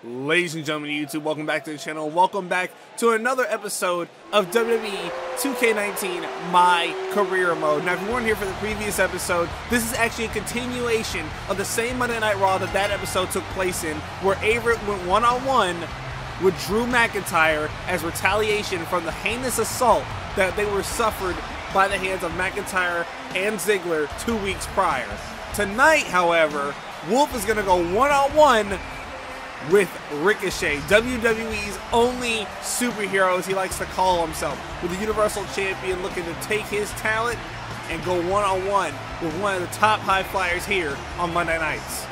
Ladies and gentlemen of YouTube, welcome back to the channel. Welcome back to another episode of WWE 2K19 My Career Mode. Now, if you weren't here for the previous episode, this is actually a continuation of the same Monday Night Raw that episode took place in, where Everett went one-on-one with Drew McIntyre as retaliation from the heinous assault that they were suffered by the hands of McIntyre and Ziggler 2 weeks prior. Tonight, however, Wolf is going to go one-on-one with Ricochet, WWE's only superhero, as he likes to call himself, with the Universal Champion looking to take his talent and go one-on-one with one of the top high flyers here on Monday nights.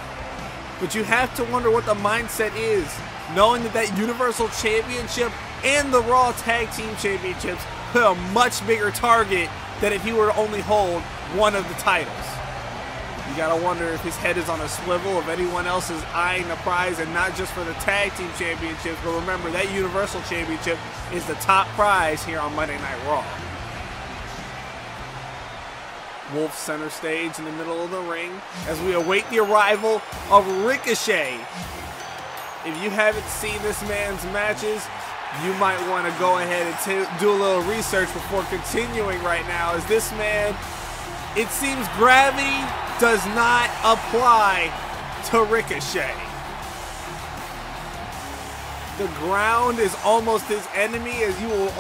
But you have to wonder what the mindset is, knowing that Universal Championship and the Raw Tag Team Championships put a much bigger target than if he were to only hold one of the titles. You gotta wonder if his head is on a swivel, if anyone else is eyeing the prize, and not just for the Tag Team Championships, but remember that Universal Championship is the top prize here on Monday Night Raw. Wolf center stage in the middle of the ring as we await the arrival of Ricochet. If you haven't seen this man's matches, you might want to go ahead and do a little research before continuing right now, as this man, it seems gravity does not apply to Ricochet. The ground is almost his enemy, as you will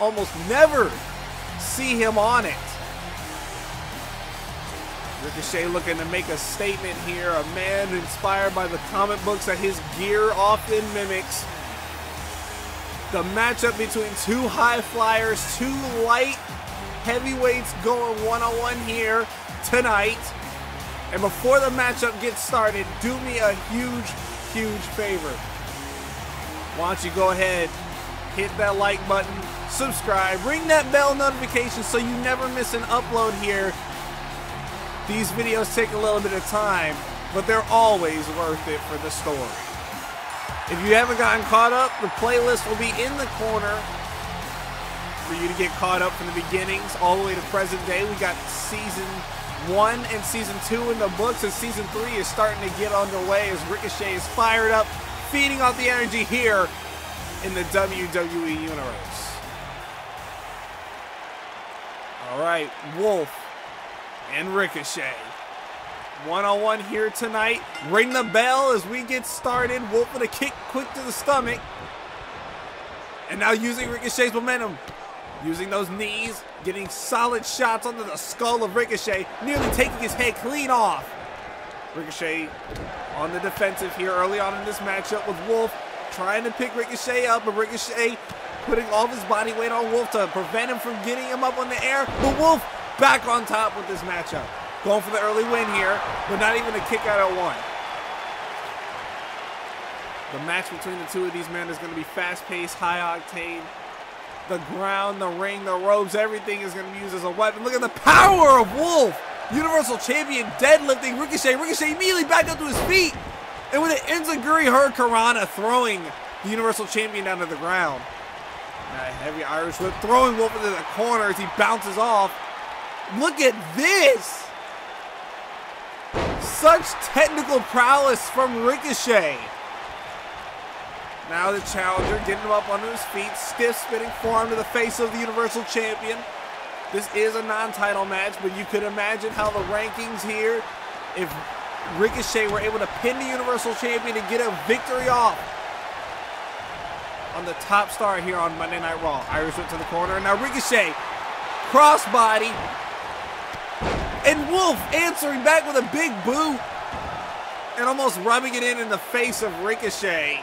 almost never see him on it. Ricochet looking to make a statement here, a man inspired by the comic books that his gear often mimics. The matchup between two high flyers, two light heavyweights going one-on-one here tonight. And before the matchup gets started, do me a huge favor. Why don't you go ahead, hit that like button, subscribe, ring that bell notification so you never miss an upload here. These videos take a little bit of time, but they're always worth it for the story. If you haven't gotten caught up, the playlist will be in the corner for you to get caught up from the beginnings all the way to present day. We got Season 1 and Season 2 in the books, and Season 3 is starting to get underway as Ricochet is fired up, feeding off the energy here in the WWE Universe. Alright, Wolf and Ricochet. One-on-one here tonight. Ring the bell as we get started. Wolf with a kick quick to the stomach. And now using Ricochet's momentum. Using those knees, getting solid shots onto the skull of Ricochet, nearly taking his head clean off. Ricochet on the defensive here early on in this matchup with Wolf, trying to pick Ricochet up, but Ricochet putting all of his body weight on Wolf to prevent him from getting him up on the air. But Wolf back on top with this matchup. Going for the early win here, but not even a kick out at one. The match between the two of these men is going to be fast-paced, high-octane. The ground, the ring, the ropes, everything is going to be used as a weapon. Look at the power of Wolf. Universal Champion deadlifting Ricochet. Ricochet immediately back up to his feet. And with an Enziguri Hurricanrana throwing the Universal Champion down to the ground. Now a heavy Irish whip throwing Wolf into the corner as he bounces off. Look at this. Such technical prowess from Ricochet. Now the challenger getting him up onto his feet. Stiff spinning forearm to the face of the Universal Champion. This is a non-title match, but you could imagine how the rankings here, if Ricochet were able to pin the Universal Champion and get a victory off on the top star here on Monday Night Raw. Irish whip to the corner, and now Ricochet, crossbody, and Wolf answering back with a big boot and almost rubbing it in the face of Ricochet.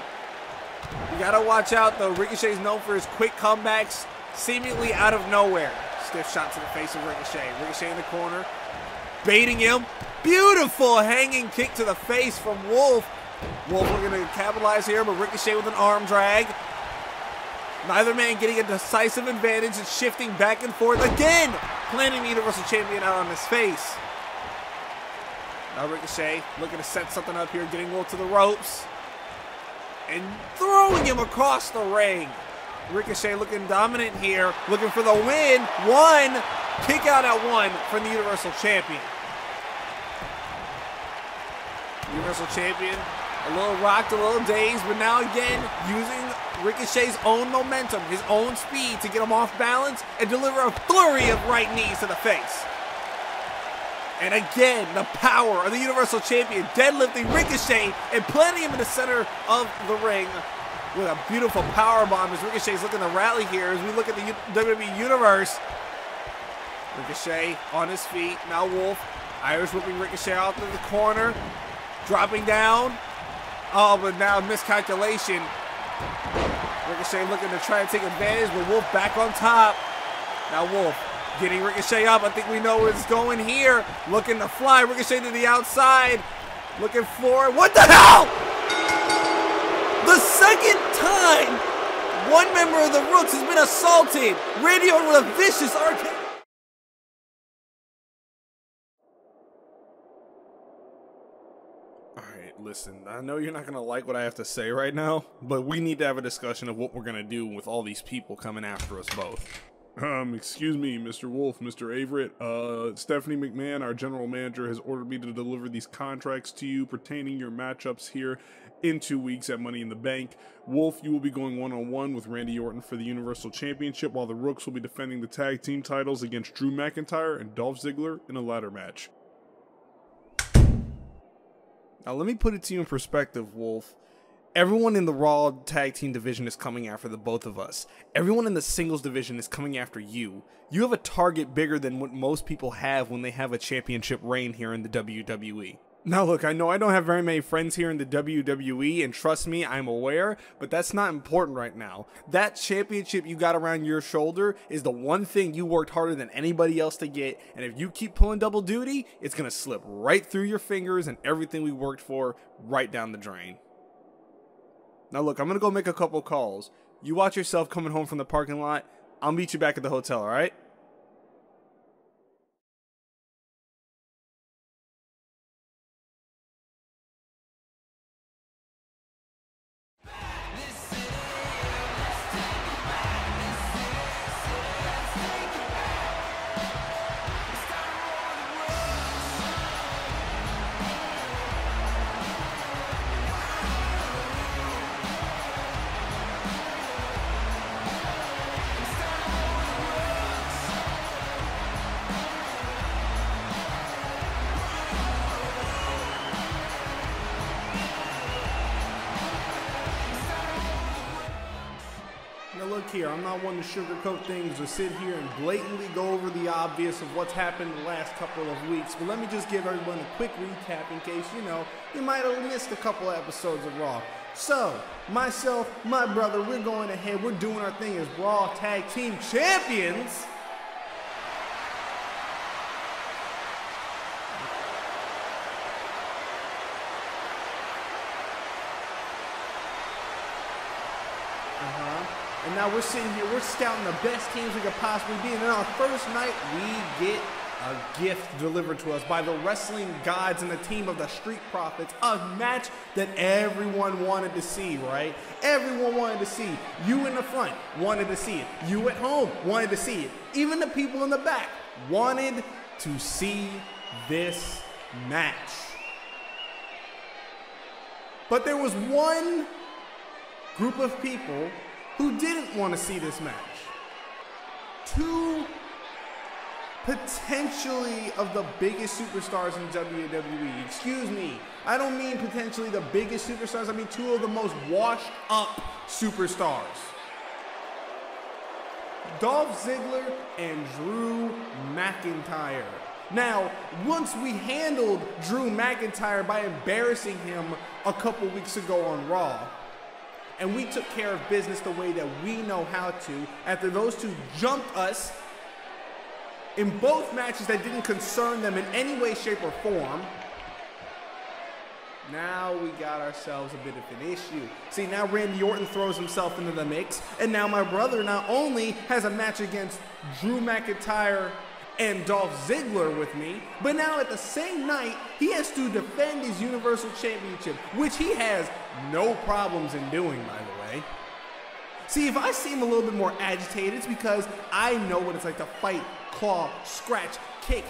You gotta watch out though. Ricochet's known for his quick comebacks, seemingly out of nowhere. Stiff shot to the face of Ricochet. Ricochet in the corner, baiting him. Beautiful hanging kick to the face from Wolf. Wolf looking to capitalize here, but Ricochet with an arm drag. Neither man getting a decisive advantage and shifting back and forth again, planting the Universal Champion out on his face. Now Ricochet looking to set something up here, getting Wolf to the ropes and throwing him across the ring. Ricochet looking dominant here, looking for the win. One, kick out at one from the Universal Champion. Universal Champion A little rocked, a little dazed, but now again, using Ricochet's own momentum, his own speed to get him off balance and deliver a flurry of right knees to the face. And again, the power of the Universal Champion deadlifting Ricochet and planting him in the center of the ring with a beautiful power bomb as Ricochet's looking to rally here as we look at the WWE Universe. Ricochet on his feet, now Wolf, Irish whipping Ricochet out to the corner, dropping down. Oh, but now miscalculation. Ricochet looking to try to take advantage, but Wolf back on top. Now Wolf getting Ricochet up. I think we know where it's going here. Looking to fly. Ricochet to the outside. Looking for it. What the hell? The second time one member of the Rooks has been assaulted. Randy Orton with a vicious arcade. Alright, listen. I know you're not going to like what I have to say right now, but we need to have a discussion of what we're going to do with all these people coming after us both. Excuse me, Mr. Wolf, Mr. Averett. Stephanie McMahon, our general manager, has ordered me to deliver these contracts to you pertaining your matchups here in 2 weeks at Money in the Bank. Wolf, you will be going one-on-one with Randy Orton for the Universal Championship, while the Rooks will be defending the tag team titles against Drew McIntyre and Dolph Ziggler in a ladder match. Now let me put it to you in perspective, Wolf. Everyone in the Raw tag team division is coming after the both of us. Everyone in the singles division is coming after you. You have a target bigger than what most people have when they have a championship reign here in the WWE. Now look, I know I don't have very many friends here in the WWE, and trust me, I'm aware, but that's not important right now. That championship you got around your shoulder is the one thing you worked harder than anybody else to get, and if you keep pulling double duty, it's going to slip right through your fingers and everything we worked for right down the drain. Now look, I'm going to go make a couple calls. You watch yourself coming home from the parking lot. I'll meet you back at the hotel, alright? Now look here, I'm not one to sugarcoat things or sit here and blatantly go over the obvious of what's happened the last couple of weeks, but let me just give everyone a quick recap in case, you might have missed a couple of episodes of Raw. So, myself, my brother, we're going ahead, we're doing our thing as Raw Tag Team Champions. And now we're sitting here, we're scouting the best teams we could possibly be. And then on our first night, we get a gift delivered to us by the wrestling gods and the team of the Street Profits. A match that everyone wanted to see, right? Everyone wanted to see. You in the front wanted to see it. You at home wanted to see it. Even the people in the back wanted to see this match. But there was one group of people who didn't want to see this match. Two potentially of the biggest superstars in WWE. Excuse me, I don't mean potentially the biggest superstars, I mean two of the most washed up superstars. Dolph Ziggler and Drew McIntyre. Now, once we handled Drew McIntyre by embarrassing him a couple weeks ago on Raw, and we took care of business the way that we know how to, after those two jumped us in both matches that didn't concern them in any way, shape, or form, now we got ourselves a bit of an issue. See, now Randy Orton throws himself into the mix, and now my brother not only has a match against Drew McIntyre and Dolph Ziggler with me, but now at the same night, he has to defend his Universal Championship, which he has no problems in doing, by the way. See, if I seem a little bit more agitated, it's because I know what it's like to fight, claw, scratch, kick,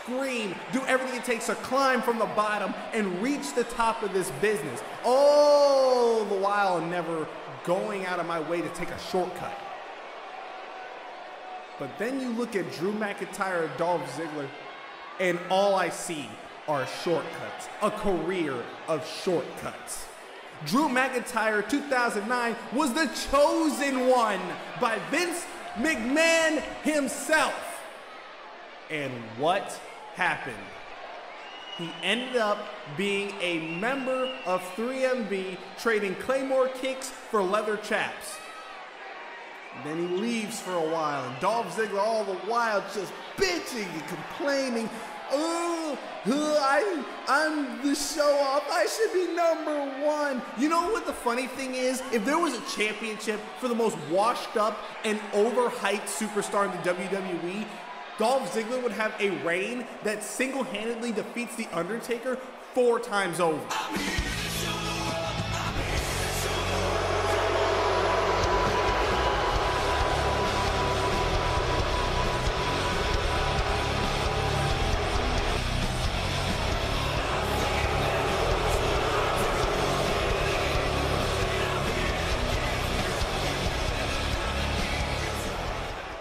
scream, do everything it takes to climb from the bottom and reach the top of this business. All the while never going out of my way to take a shortcut. But then you look at Drew McIntyre and Dolph Ziggler, and all I see are shortcuts, a career of shortcuts. Drew McIntyre 2009 was the chosen one by Vince McMahon himself. And what happened? He ended up being a member of 3MB, trading Claymore kicks for leather chaps. Then he leaves for a while, and Dolph Ziggler all the while just bitching and complaining. Oh, I'm the show-off. I should be #1. You know what the funny thing is? If there was a championship for the most washed-up and overhyped superstar in the WWE, Dolph Ziggler would have a reign that single-handedly defeats The Undertaker 4 times over.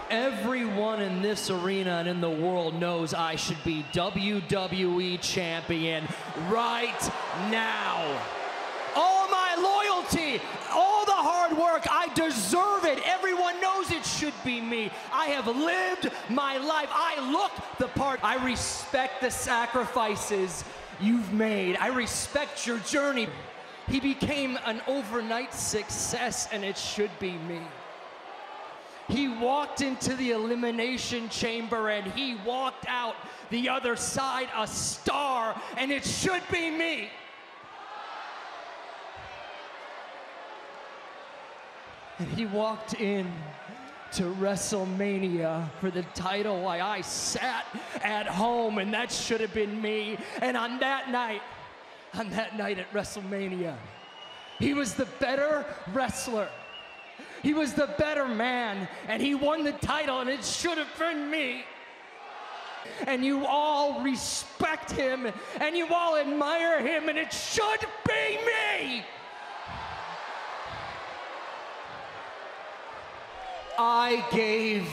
Everyone in this arena and in the world knows I should be WWE champion right now. All my loyalty, all the hard work, I deserve it. Everyone knows it should be me. I have lived my life. I look the part. I respect the sacrifices you've made. I respect your journey. He became an overnight success, and it should be me. He walked into the elimination chamber and he walked out the other side a star, and it should be me. And he walked in to WrestleMania for the title while I sat at home, and that should have been me. And on that night at WrestleMania, he was the better wrestler. He was the better man, and he won the title, and it should have been me. And you all respect him, and you all admire him, and it should be me. I gave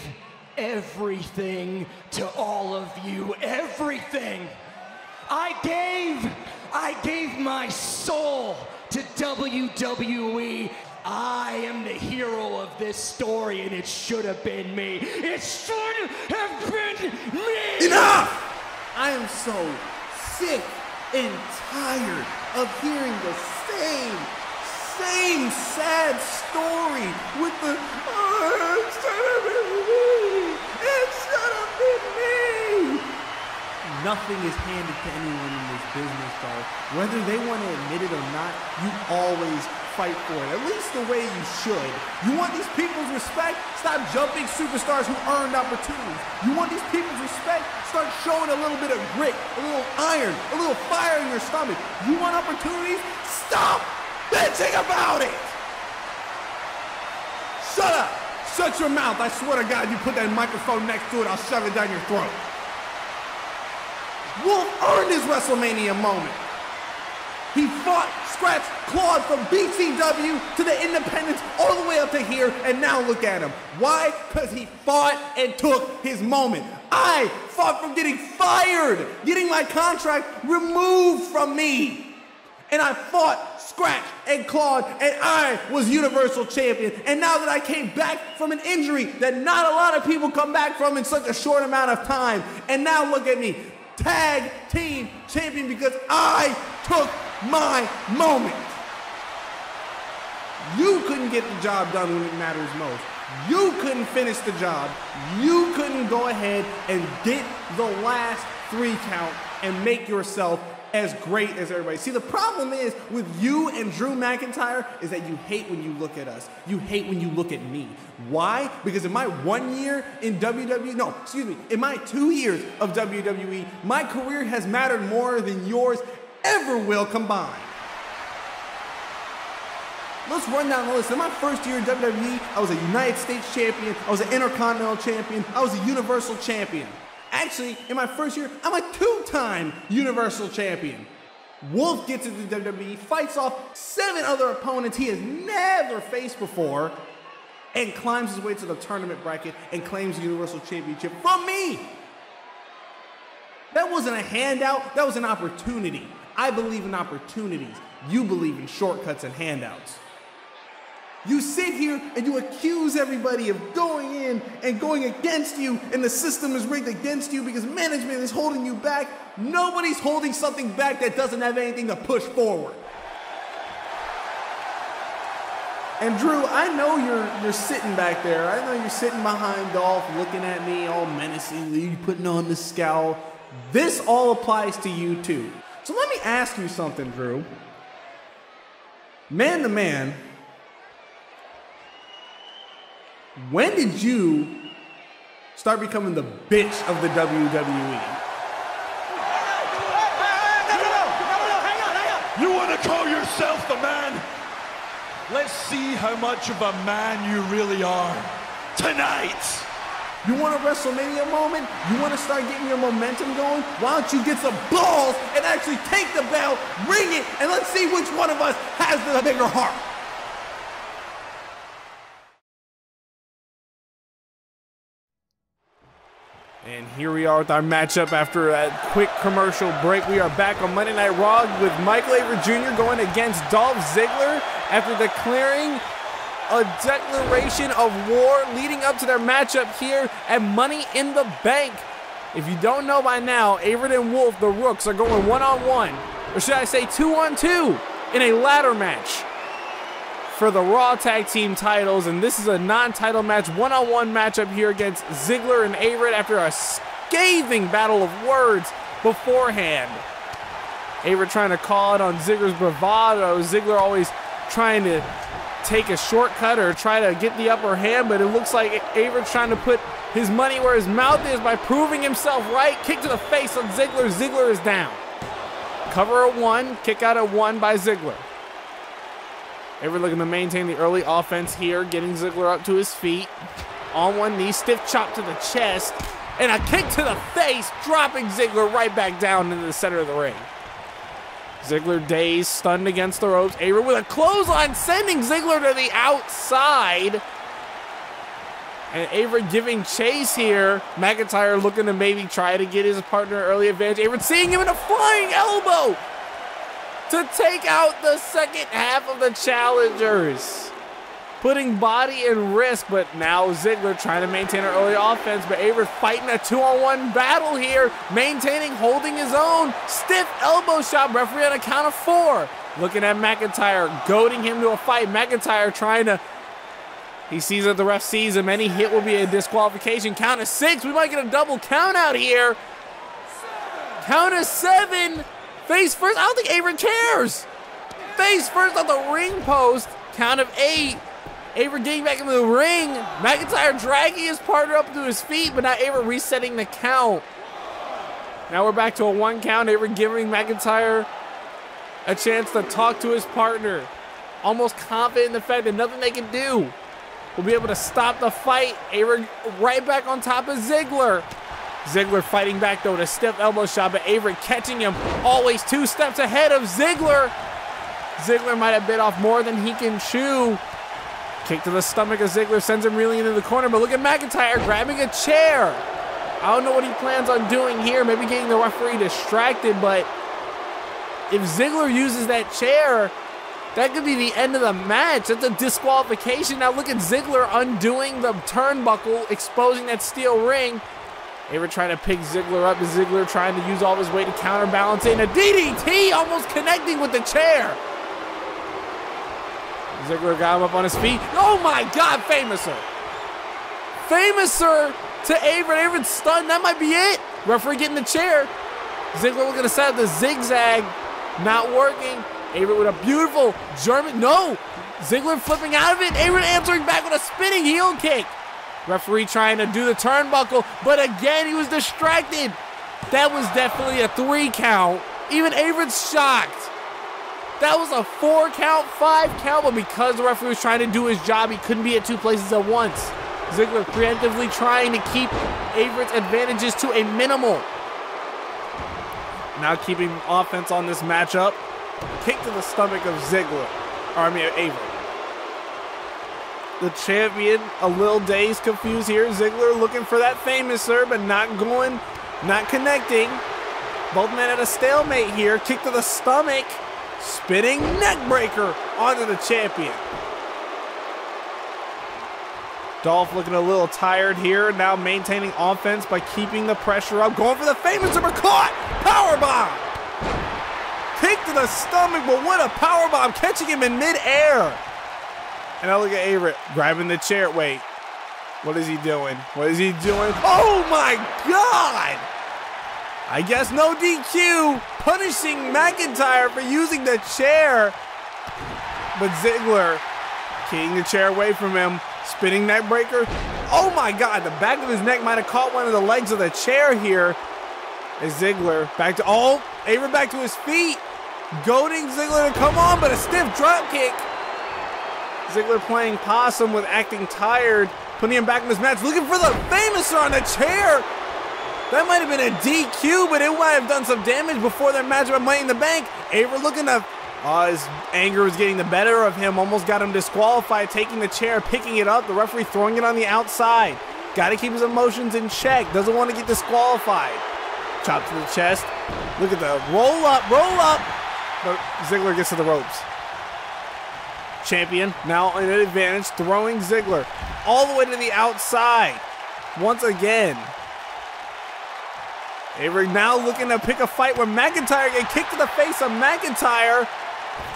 everything to all of you, everything. I gave my soul to WWE. I am the hero of this story, and it should have been me. It should have been me! Enough! I am so sick and tired of hearing the same sad story with the, oh, it should have been me! It should have been me! Nothing is handed to anyone in this business, though. Whether they want to admit it or not, you always fight for it, at least the way you should. You want these people's respect? Stop jumping superstars who earned opportunities. You want these people's respect? Start showing a little bit of grit, a little iron, a little fire in your stomach. You want opportunities? Stop bitching about it! Shut up! Shut your mouth. I swear to God, you put that microphone next to it, I'll shove it down your throat. Wolf earned his WrestleMania moment. He fought, scratched, clawed from BCW to the independents all the way up to here, and now look at him. Why? Because he fought and took his moment. I fought from getting fired, getting my contract removed from me. And I fought, scratched, and clawed, and I was Universal Champion. And now that I came back from an injury that not a lot of people come back from in such a short amount of time, and now look at me, Tag Team Champion, because I took my moment. You couldn't get the job done when it matters most. You couldn't finish the job. You couldn't go ahead and get the last 3 count and make yourself as great as everybody. See, the problem is with you and Drew McIntyre is that you hate when you look at us. You hate when you look at me. Why? Because in my 1 year in WWE, no, excuse me, in my 2 years of WWE, my career has mattered more than yours ever will combined. Let's run down the list. In my first year in WWE, I was a United States champion, I was an Intercontinental champion, I was a Universal champion. Actually, in my first year, I'm a 2-time Universal Champion. Wolf gets into the WWE, fights off 7 other opponents he has never faced before, and climbs his way to the tournament bracket and claims the Universal Championship from me. That wasn't a handout, that was an opportunity. I believe in opportunities. You believe in shortcuts and handouts. You sit here and you accuse everybody of going in and going against you, and the system is rigged against you because management is holding you back. Nobody's holding something back that doesn't have anything to push forward. And Drew, I know you're sitting back there. I know you're sitting behind Dolph looking at me all menacingly, putting on the scowl. This all applies to you too. So let me ask you something, Drew. Man to man, when did you start becoming the bitch of the WWE? You want to call yourself the man? Let's see how much of a man you really are tonight. You want a WrestleMania moment? You want to start getting your momentum going? Why don't you get some balls and actually take the belt, ring it, and let's see which one of us has the bigger heart. And here we are with our matchup after a quick commercial break. We are back on Monday Night Raw with Michael Avery Jr. going against Dolph Ziggler after declaring a declaration of war leading up to their matchup here at Money in the Bank. If you don't know by now, Avery and Wolf, the Rooks, are going one-on-one, or should I say 2-on-2, in a ladder match for the Raw Tag Team titles, and this is a non-title match, one-on-one matchup here against Ziggler and Avery after a scathing battle of words beforehand. Avery trying to call it on Ziggler's bravado, Ziggler always trying to take a shortcut or try to get the upper hand, but it looks like Avery's trying to put his money where his mouth is by proving himself right. Kick to the face on Ziggler. Ziggler is down. Cover a 1, kick out a 1 by Ziggler. Avery looking to maintain the early offense here, getting Ziggler up to his feet. On one knee, stiff chop to the chest, and a kick to the face, dropping Ziggler right back down into the center of the ring. Ziggler dazed, stunned against the ropes. Avery with a clothesline, sending Ziggler to the outside. And Avery giving chase here. McIntyre looking to maybe try to get his partner early advantage. Avery seeing him in a flying elbow to take out the second half of the challengers. Putting body in risk, but now Ziggler trying to maintain an early offense, but Avery fighting a 2-on-1 battle here, maintaining, holding his own. Stiff elbow shot, referee on a count of 4. Looking at McIntyre, goading him to a fight. McIntyre trying to, he sees that the ref sees him, any hit will be a disqualification. Count of 6, we might get a double count out here. Count of 7, face first, I don't think Avery cares. Face first on the ring post, count of 8. Avery getting back into the ring. McIntyre dragging his partner up to his feet, but now Avery resetting the count. Now we're back to a 1 count. Avery giving McIntyre a chance to talk to his partner. Almost confident in the fact that nothing they can do will be able to stop the fight. Avery right back on top of Ziggler. Ziggler fighting back though with a stiff elbow shot, but Avery catching him always 2 steps ahead of Ziggler. Ziggler might have bit off more than he can chew. Kick to the stomach of Ziggler, sends him reeling into the corner, but look at McIntyre grabbing a chair. I don't know what he plans on doing here, maybe getting the referee distracted, but if Ziggler uses that chair, that could be the end of the match. That's a disqualification. Now look at Ziggler undoing the turnbuckle, exposing that steel ring. Avery trying to pick Ziggler up, Ziggler trying to use all of his weight to counterbalance it, and a DDT almost connecting with the chair. Ziggler got him up on his feet. Oh my God, Famouser. Famouser to Avery. Avery's stunned. That might be it. Referee getting the chair. Ziggler looking to set up the zigzag. Not working. Avery with a beautiful German. No. Ziggler flipping out of it. Avery answering back with a spinning heel kick. Referee trying to do the turnbuckle, but again, he was distracted. That was definitely a 3 count. Even Avery's shocked. That was a 4 count, 5 count, but because the referee was trying to do his job, he couldn't be at 2 places at once. Ziggler preemptively trying to keep Everett's advantages to a minimal. Now keeping offense on this matchup. Kick to the stomach of Ziggler. Everett. The champion, a little dazed, confused here. Ziggler looking for that famouser, but not connecting. Both men at a stalemate here. Kick to the stomach. Spinning neck breaker onto the champion. Dolph looking a little tired here, now maintaining offense by keeping the pressure up. Going for the famous number, caught! Powerbomb! Kick to the stomach, but what a powerbomb, catching him in midair. And now look at Everett grabbing the chair. Wait, what is he doing? What is he doing? Oh my God! I guess no DQ, punishing McIntyre for using the chair. But Ziggler kicking the chair away from him. Spinning neck breaker. Oh my God, the back of his neck might have caught one of the legs of the chair here. As Ziggler back to, Everett back to his feet. Goading Ziggler to come on, but a stiff drop kick. Ziggler playing possum with acting tired. Putting him back in his match, looking for the famouser on the chair. That might have been a DQ, but it might have done some damage before their match at Money in the Bank. Everett looking to, his anger was getting the better of him. Almost got him disqualified, taking the chair, picking it up. The referee throwing it on the outside. Got to keep his emotions in check. Doesn't want to get disqualified. Chop to the chest. Look at the roll up. But Ziggler gets to the ropes. Champion now in an advantage, throwing Ziggler all the way to the outside. Once again. Avery now looking to pick a fight with McIntyre. Get kicked to the face of McIntyre.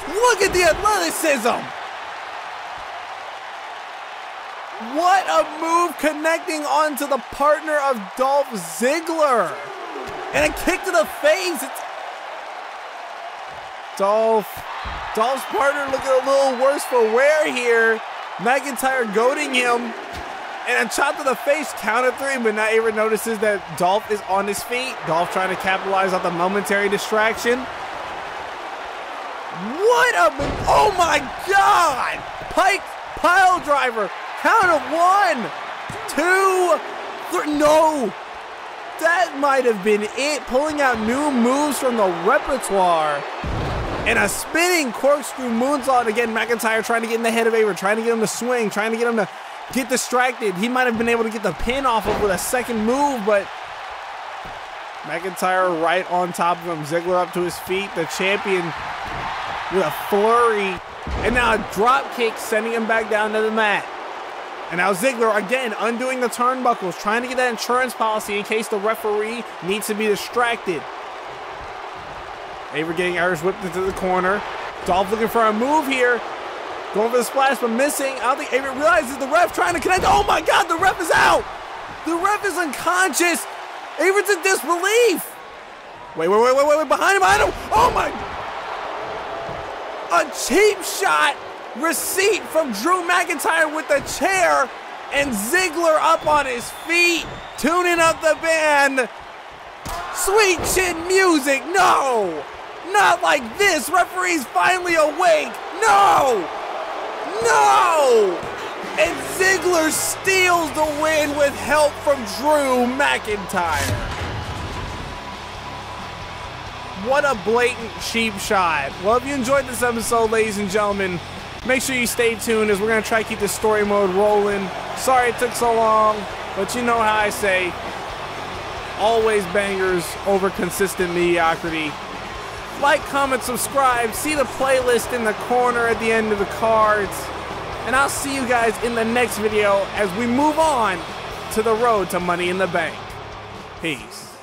Look at the athleticism. What a move, connecting onto the partner of Dolph Ziggler. And a kick to the face. Dolph's partner looking a little worse for wear here. McIntyre goading him. And a chop to the face, count of 3, but now Avery notices that Dolph is on his feet. Dolph trying to capitalize on the momentary distraction. Oh my God! Pike pile driver, count of 1, 2, 3, no! That might have been it, pulling out new moves from the repertoire. And a spinning corkscrew moonsault. Again, McIntyre trying to get in the head of Avery, trying to get him to swing, trying to get him to get distracted. He might have been able to get the pin off of with a second move, but McIntyre right on top of him. Ziggler up to his feet. The champion with a flurry. And now a drop kick, sending him back down to the mat. And now Ziggler again undoing the turnbuckles, trying to get that insurance policy in case the referee needs to be distracted. Avery getting Irish whipped into the corner. Dolph looking for a move here. Going for the splash, but missing. I don't think Avery realizes the ref trying to connect. Oh my God, the ref is out. The ref is unconscious. Avery's in disbelief. Wait, behind him. Oh my. A cheap shot receipt from Drew McIntyre with the chair, and Ziggler up on his feet, tuning up the band. Sweet chin music. No, not like this. Referee's finally awake. No. And Ziggler steals the win with help from Drew McIntyre. What a blatant cheap shot. Well, if you enjoyed this episode, ladies and gentlemen, make sure you stay tuned as we're going to try to keep the story mode rolling. Sorry it took so long, but you know how I say, always bangers over consistent mediocrity. Like, comment, subscribe, see the playlist in the corner at the end of the cards, and I'll see you guys in the next video as we move on to the road to Money in the Bank. Peace.